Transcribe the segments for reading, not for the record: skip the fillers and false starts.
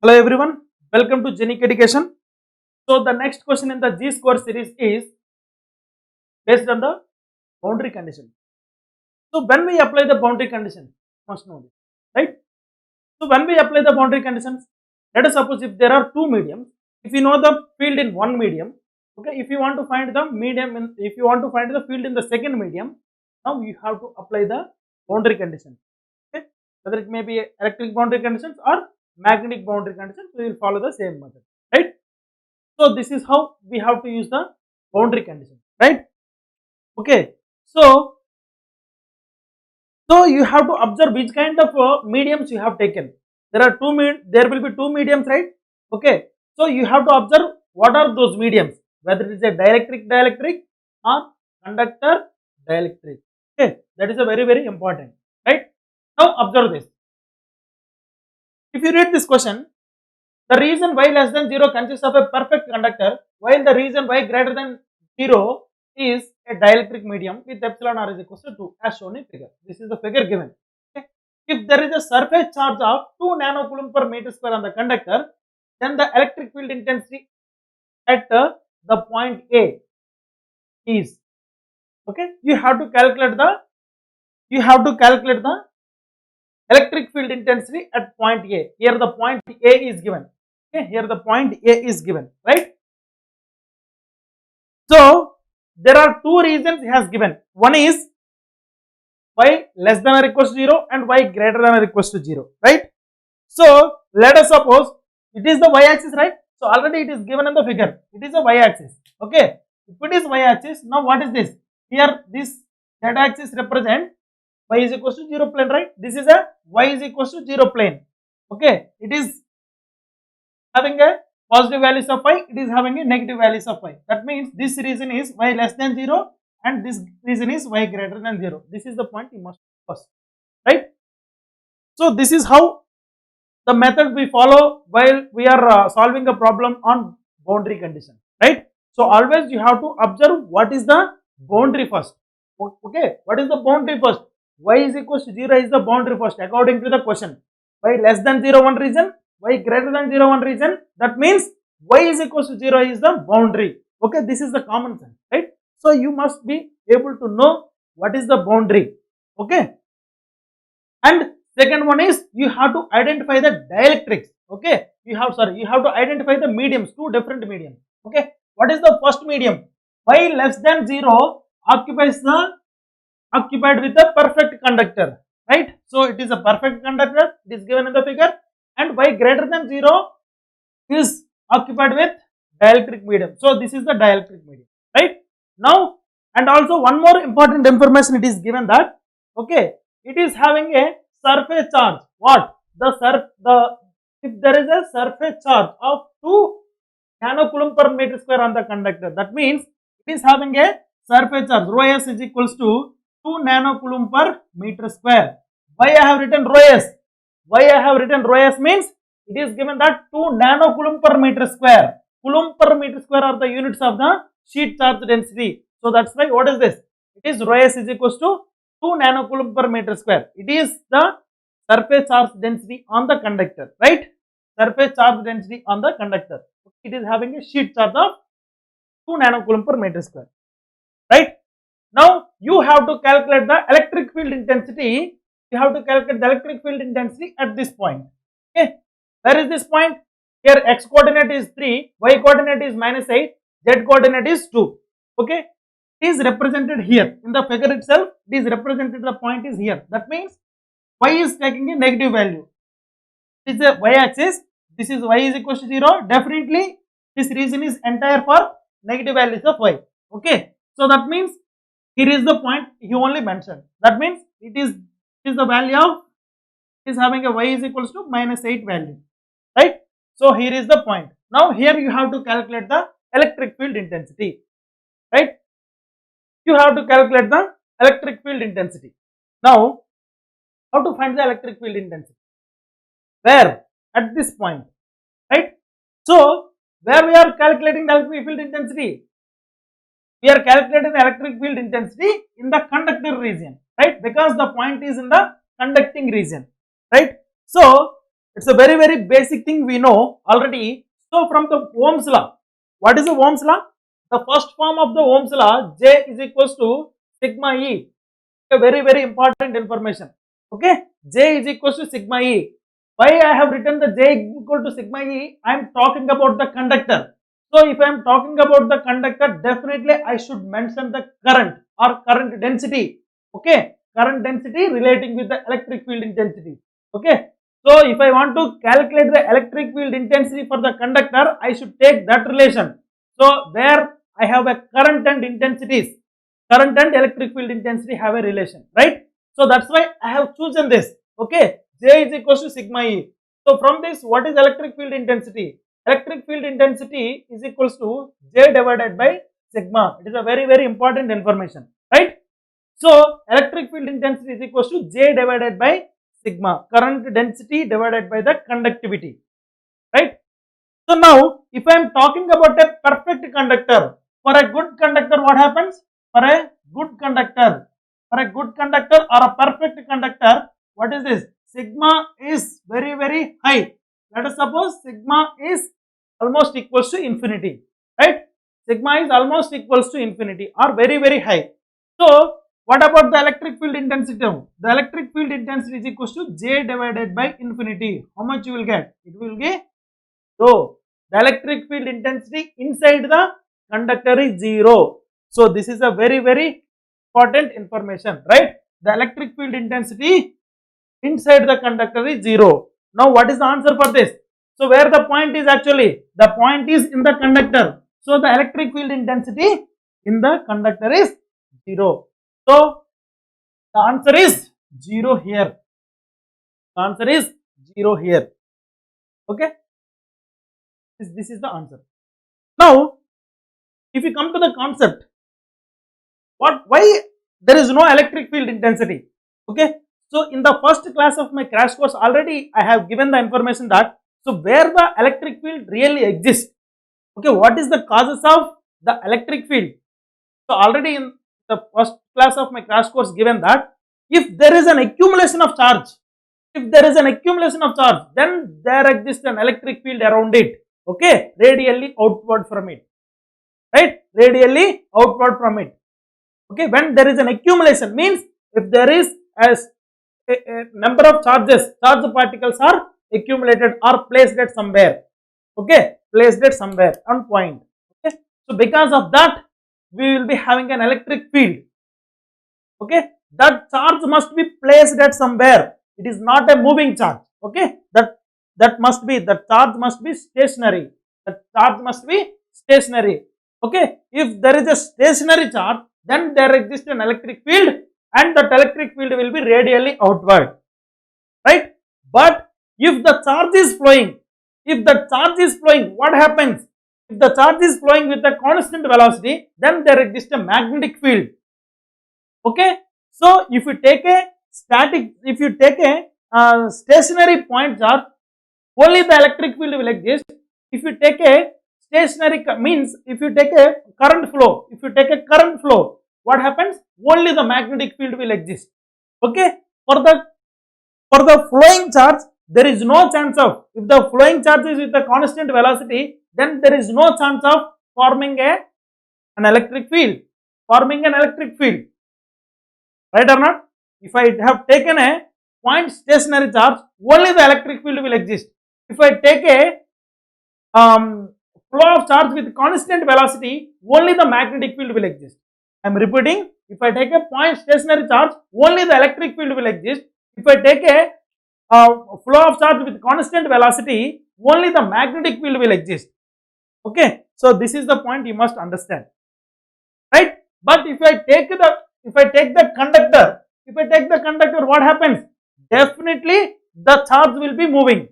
Hello everyone, welcome to Genic Education. So the next question in the G score series is based on the boundary condition. So when we apply the boundary condition, must know this, right? So when we apply the boundary conditions, let us suppose if there are two mediums, if you know the field in one medium, okay, if you want to find the medium, if you want to find the field in the second medium, now you have to apply the boundary condition, okay, whether it may be electric boundary conditions or magnetic boundary conditions, we will follow the same method, right? So this is how we have to use the boundary condition, right? Okay, so you have to observe which kind of mediums you have taken. There are there will be two mediums, right? Okay, so you have to observe what are those mediums, whether it is a dielectric or conductor dielectric. Okay, that is a very important, right? Now observe this. If you read this question, the reason y less than 0 consists of a perfect conductor, while the reason y greater than 0 is a dielectric medium with epsilon r is equal to 2 as shown in figure. This is the figure given. Okay. If there is a surface charge of 2 nanocoulomb per meter square on the conductor, then the electric field intensity at the point A is, okay, you have to calculate the electric field intensity at point A. Here the point A is given. Okay, here the point A is given, right? So there are two reasons he has given. One is y less than or equal to 0 and y greater than or equal to 0, right? So let us suppose it is the y axis, right? So already it is given in the figure. It is a y axis. Okay. If it is y axis, now what is this? Here this z axis represent y is equal to 0 plane, right? This is a y is equal to 0 plane. Okay. It is having a positive values of y, it is having a negative values of y. That means this reason is y less than 0 and this reason is y greater than 0. This is the point you must first, right? So this is how the method we follow while we are solving a problem on boundary condition, right? So always you have to observe what is the boundary first. Okay, what is the boundary first? Y is equal to 0 is the boundary first according to the question. Y less than 0 one reason, y greater than 0 one reason, that means y is equal to 0 is the boundary. Okay, this is the common sense, right? So you must be able to know what is the boundary. Okay, and second one is you have to identify the dielectrics. Okay, you have to identify the mediums, two different mediums. Okay, what is the first medium? Y less than 0 occupied with a perfect conductor, right? So it is a perfect conductor, it is given in the figure, and y greater than 0 is occupied with dielectric medium. So this is the dielectric medium, right? Now, and also one more important information it is given that, okay, it is having a surface charge. What? If there is a surface charge of 2 nanocoulomb per meter square on the conductor, that means it is having a surface charge rho s is equals to 2 nanocoulomb per meter square. Why I have written rho s? Why I have written rho s means it is given that 2 nanocoulomb per meter square. Coulomb per meter square are the units of the sheet charge density. So that's why what is this? It is rho s is equals to 2 nanocoulomb per meter square. It is the surface charge density on the conductor, right? Surface charge density on the conductor. It is having a sheet charge of 2 nanocoulomb per meter square, right? Now you have to calculate the electric field intensity. You have to calculate the electric field intensity at this point. Okay, where is this point? Here x coordinate is 3, y coordinate is -8, z coordinate is 2. Okay, it is represented here in the figure itself. It is represented, the point is here. That means y is taking a negative value. This is the y axis. This is y is equal to 0. Definitely this region is entire for negative values of y. Okay, so that means here is the point he only mentioned. That means it is the value of, is having a y is equals to -8 value, right? So here is the point. Now here you have to calculate the electric field intensity, right? You have to calculate the electric field intensity. Now how to find the electric field intensity? Where? At this point, right? So where we are calculating the electric field intensity? We are calculating the electric field intensity in the conductor region, right? Because the point is in the conducting region, right? So It's a very, very basic thing we know already. So from the Ohm's law, what is the Ohm's law? The first form of the Ohm's law, J is equals to sigma E. A very, very important information. Okay, J is equals to sigma E. Why I have written the J equal to sigma E? I am talking about the conductor. So if I am talking about the conductor, definitely I should mention the current or current density. Okay, current density relating with the electric field intensity. Okay, so if I want to calculate the electric field intensity for the conductor, I should take that relation. So where I have a current and intensities, current and electric field intensity have a relation, right? So that's why I have chosen this. Okay, J is equals to sigma E. So from this, what is electric field intensity? Electric field intensity is equals to J divided by sigma. It is a very, very important information, right? So electric field intensity is equals to J divided by sigma, current density divided by the conductivity, right? So now, if I am talking about a perfect conductor, for a good conductor, what happens? For a good conductor, or a perfect conductor, what is this? Sigma is very, very high. Let us suppose sigma is almost equals to infinity, right? Sigma is almost equals to infinity or very, very high. So, what about the electric field intensity? The electric field intensity is equals to J divided by infinity. How much you will get? It will get so the electric field intensity inside the conductor is 0. So this is a very, very important information, right? The electric field intensity inside the conductor is 0. Now what is the answer for this? So where the point is actually? The point is in the conductor. So the electric field intensity in the conductor is 0. So the answer is 0 here. The answer is 0 here. Okay. This is the answer. Now, if you come to the concept, why there is no electric field intensity? Okay, so in the first class of my crash course, already I have given the information that so where the electric field really exists. Okay, what is the causes of the electric field? So already in the first class of my crash course given that if there is an accumulation of charge, then there exists an electric field around it. Okay, radially outward from it, right? Radially outward from it. Okay, when there is an accumulation means if there is as a number of charge particles are accumulated or placed at somewhere. Okay, placed at somewhere on point. Okay, so because of that we will be having an electric field. Okay, that charge must be placed at somewhere. It is not a moving charge. Okay, the charge must be stationary. The charge must be stationary. Okay, if there is a stationary charge, then there exists an electric field, and that electric field will be radially outward, right? But if the charge is flowing, what happens? If the charge is flowing with a constant velocity, then there exists a magnetic field. Okay, so if you take a stationary point charge, only the electric field will exist. If you take a stationary means if you take a current flow, what happens? Only the magnetic field will exist. Okay, for the flowing charge, there is no chance of, if the flowing charge is with a constant velocity, then there is no chance of forming an electric field. Right or not? If I have taken a point stationary charge, only the electric field will exist. If I take a flow of charge with constant velocity, only the magnetic field will exist. I am repeating, if I take a point stationary charge, only the electric field will exist. If I take a flow of charge with constant velocity, only the magnetic field will exist. Okay, so this is the point you must understand, right? But if I take the conductor, what happens? Definitely the charge will be moving.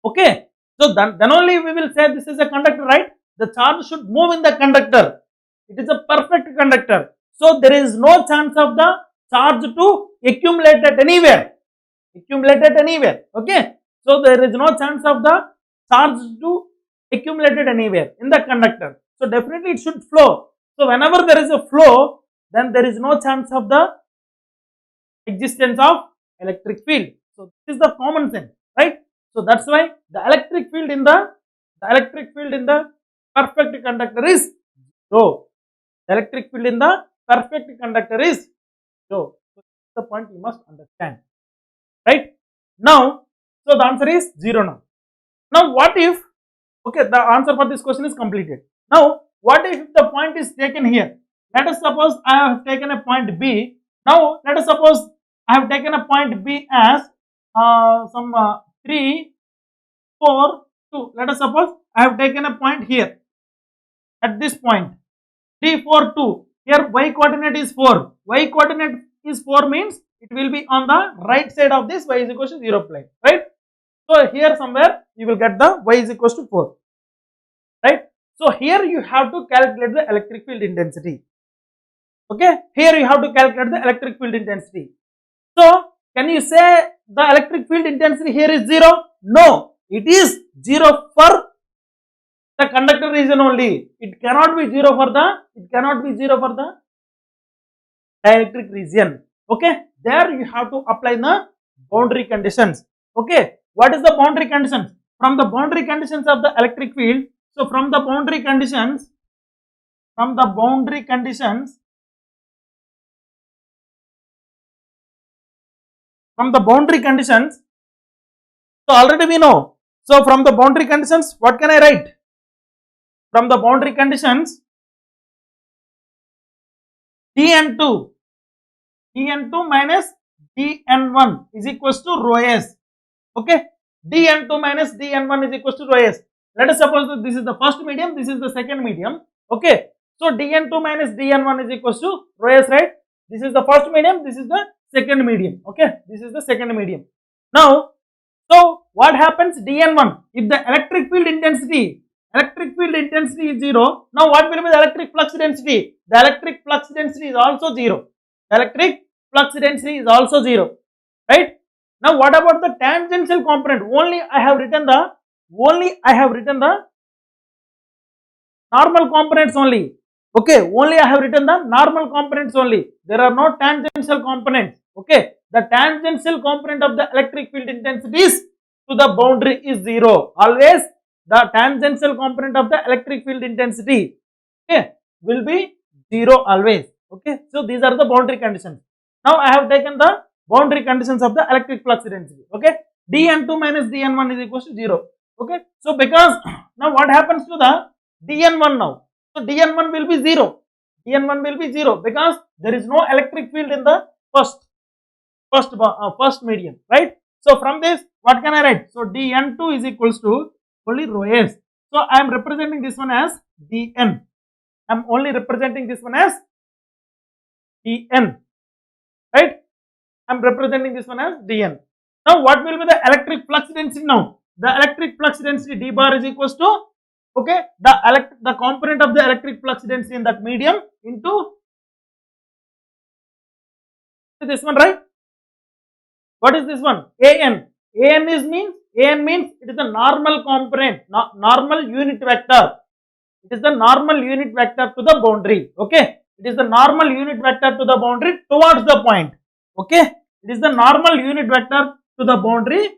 Okay, so then only we will say this is a conductor, right? The charge should move in the conductor. It is a perfect conductor. So there is no chance of the charge to accumulate at anywhere. Okay, so there is no chance of the charge to accumulate at anywhere in the conductor. So definitely it should flow. So whenever there is a flow, then there is no chance of the existence of electric field. So this is the common sense, right? So that's why the electric field in the perfect conductor is zero. The electric field in the perfect conductor is zero. So this is the point you must understand, right? Now, so the answer is 0 now. Now what if, okay, the answer for this question is completed. Now what if the point is taken here? Let us suppose I have taken a point B. Now let us suppose I have taken a point B as some 3, 4, 2. Let us suppose I have taken a point here at this point 3, 4, 2. Here y coordinate is 4. Y coordinate is 4 means it will be on the right side of this y is equal to 0 plane, right? So here somewhere you will get the y is equal to 4, right? So here you have to calculate the electric field intensity. Okay, here you have to calculate the electric field intensity. So can you say the electric field intensity here is 0? No, it is 0 for the conductor region only. It cannot be 0 for the dielectric region. Okay, there you have to apply the boundary conditions. Okay, what is the boundary conditions? From the boundary conditions of the electric field, so from the boundary conditions, so already we know. So from the boundary conditions, what can I write? From the boundary conditions, dn2 minus dn1 is equals to rho s. Okay, dn2 minus dn1 is equals to rho s. Let us suppose that this is the first medium, this is the second medium. Okay, so dn2 minus dn1 is equals to rho s, right? This is the first medium, this is the second medium. Okay, this is the second medium. Now, so what happens dn1? If the electric field intensity is 0, now what will be the electric flux density? The electric flux density is also 0. Electric flux density is also 0, right? Now what about the tangential component? Only I have written the normal components only. Okay, only I have written the normal components only. There are no tangential components. Okay, the tangential component of the electric field intensities to the boundary is 0. Always the tangential component of the electric field intensity, okay, will be 0 always. Okay, so these are the boundary conditions. Now I have taken the boundary conditions of the electric flux density. Okay, dn2 minus dn1 is equal to 0. Okay, so because now what happens to the dn1 now? So dn1 will be 0. dn1 will be 0 because there is no electric field in the first medium, right? So from this, what can I write? So dn2 is equals to only rho s. So I am representing this one as dn. I am only representing this one as dn, right? I am representing this one as dn. Now what will be the electric flux density now? The electric flux density d bar is equals to, okay, the component of the electric flux density in that medium into this one, right? What is this one? an. an means it is the normal component, normal unit vector. It is the normal unit vector to the boundary. Okay, it is the normal unit vector to the boundary towards the point. Okay, it is the normal unit vector to the boundary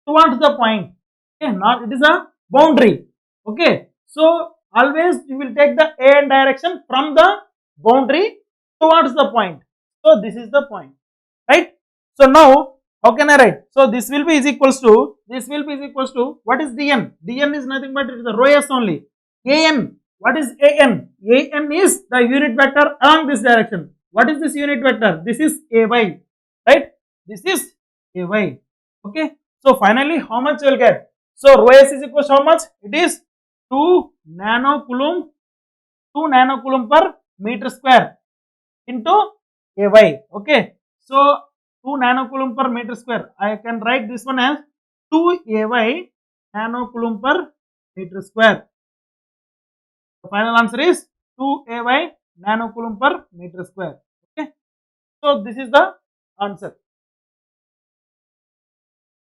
towards the point. Okay, not it is a boundary. Okay, so always you will take the an direction from the boundary towards the point. So this is the point, right? So now how can I write? So this will be is equals to what is dn? dn is nothing but it is the rho s only. an, what is an? an is the unit vector along this direction. What is this unit vector? This is ay, right? This is ay. Okay, so finally how much you will get? So rho s is equals to how much? It is 2 nanocoulomb per meter square into ay. Okay, so 2 nanocoulomb per meter square. I can write this one as 2 ay nanocoulomb per meter square. The final answer is 2 ay nanocoulomb per meter square. Okay, so this is the answer.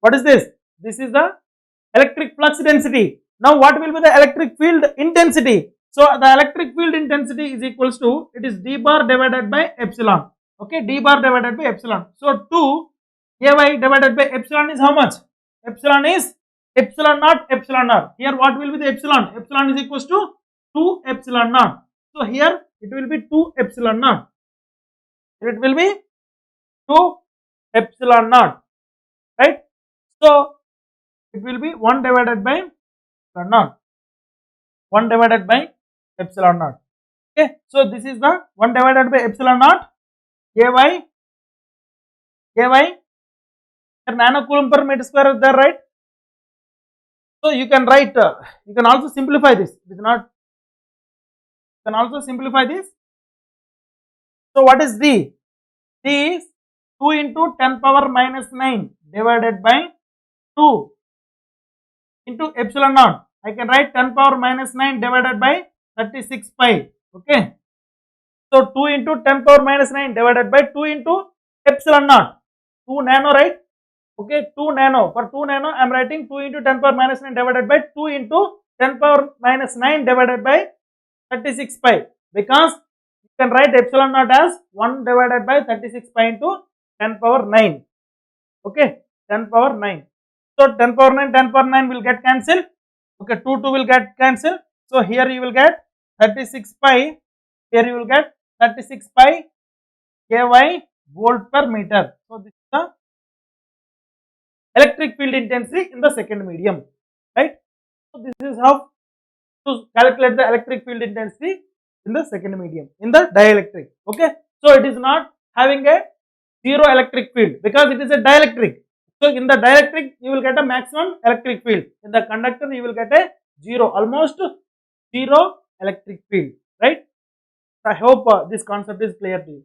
What is this? This is the electric flux density. Now what will be the electric field intensity? So the electric field intensity is equals to, it is d bar divided by epsilon. Okay, d bar divided by epsilon. So 2 Ay divided by epsilon is how much? Epsilon is epsilon naught epsilon naught. Here what will be the epsilon? Epsilon is equals to 2 epsilon naught. So here it will be 2 epsilon naught. It will be 2 epsilon naught, right? So it will be 1 divided by epsilon naught. 1 divided by epsilon naught. Okay, so this is the 1 divided by epsilon naught. Ay, here nanocoulomb per meter square is there, right? So you can write, you can also simplify this. It is not, you can also simplify this. So what is D? D is 2 into 10 power minus 9 divided by 2 into epsilon naught. I can write 10 power minus 9 divided by 36 pi. Okay. So 2 into 10 power minus 9 divided by 2 into epsilon naught. 2 nano, right? Okay, 2 nano. For 2 nano, I am writing 2 into 10 power minus 9 divided by 2 into 10 power minus 9 divided by 36 pi. Because you can write epsilon naught as 1 divided by 36 pi into 10 power 9. Okay, 10 power 9. So 10 power 9, 10 power 9 will get cancelled. Okay, 2 will get cancelled. So here you will get 36 pi. Here you will get 36 pi Ky volt per meter. So this is the electric field intensity in the second medium, right? So this is how to calculate the electric field intensity in the second medium, in the dielectric. Okay, so it is not having a zero electric field because it is a dielectric. So in the dielectric you will get a maximum electric field. In the conductor you will get a zero, almost zero electric field, right? I hope this concept is clear to you.